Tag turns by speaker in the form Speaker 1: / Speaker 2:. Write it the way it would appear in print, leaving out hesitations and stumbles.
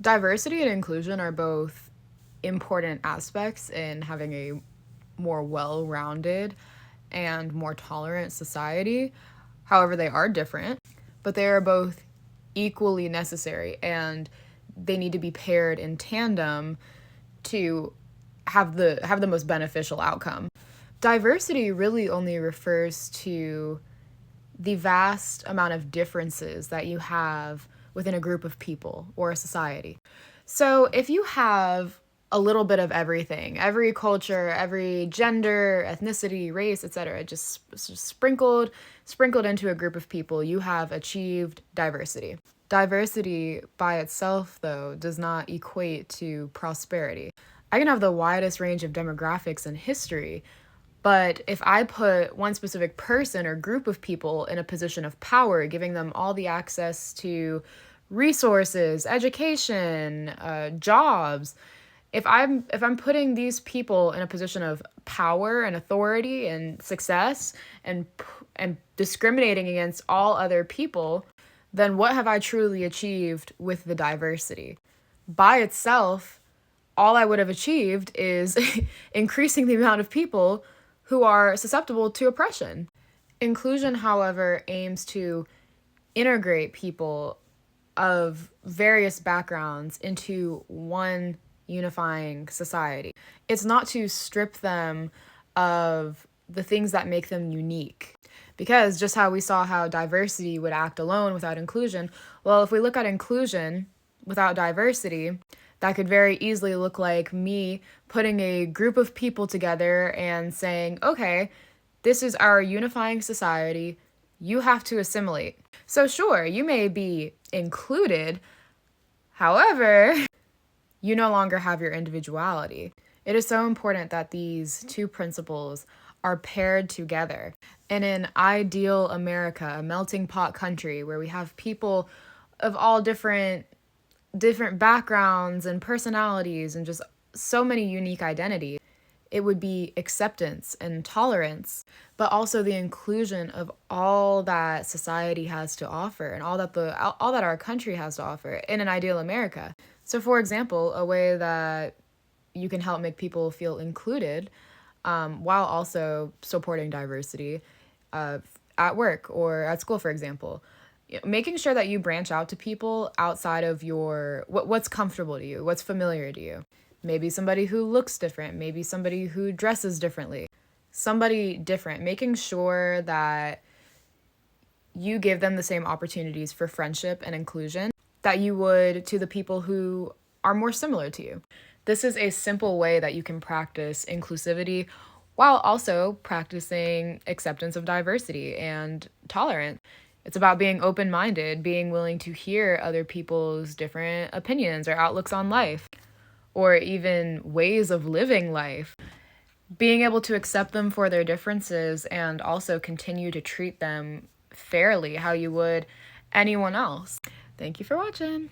Speaker 1: Diversity and inclusion are both important aspects in having a more well-rounded and more tolerant society. However, they are different, but they are both equally necessary, and they need to be paired in tandem to have the most beneficial outcome. Diversity really only refers to the vast amount of differences that you have within a group of people or a society. So if you have a little bit of everything, every culture, every gender, ethnicity, race, etc., just sprinkled into a group of people, you have achieved diversity. Diversity by itself, though, does not equate to prosperity. I can have the widest range of demographics in history, but if I put one specific person or group of people in a position of power, giving them all the access to resources, education, jobs, if I'm putting these people in a position of power and authority and success and discriminating against all other people, then what have I truly achieved with the diversity? By itself, all I would have achieved is increasing the amount of people who are susceptible to oppression. Inclusion, however, aims to integrate people of various backgrounds into one unifying society. It's not to strip them of the things that make them unique. Because just how we saw how diversity would act alone without inclusion, well, if we look at inclusion without diversity, that could very easily look like me putting a group of people together and saying, okay, this is our unifying society. You have to assimilate. So sure, you may be included. However, you no longer have your individuality. It is so important that these two principles are paired together. In an ideal America, a melting pot country where we have people of all different backgrounds and personalities and just so many unique identities, it would be acceptance and tolerance, but also the inclusion of all that society has to offer and all that our country has to offer in an ideal America. So for example, a way that you can help make people feel included while also supporting diversity at work or at school, for example, making sure that you branch out to people outside of what's comfortable to you, what's familiar to you. Maybe somebody who looks different, maybe somebody who dresses differently, somebody different, making sure that you give them the same opportunities for friendship and inclusion that you would to the people who are more similar to you. This is a simple way that you can practice inclusivity while also practicing acceptance of diversity and tolerance. It's about being open-minded, being willing to hear other people's different opinions or outlooks on life, or even ways of living life. Being able to accept them for their differences and also continue to treat them fairly how you would anyone else. Thank you for watching.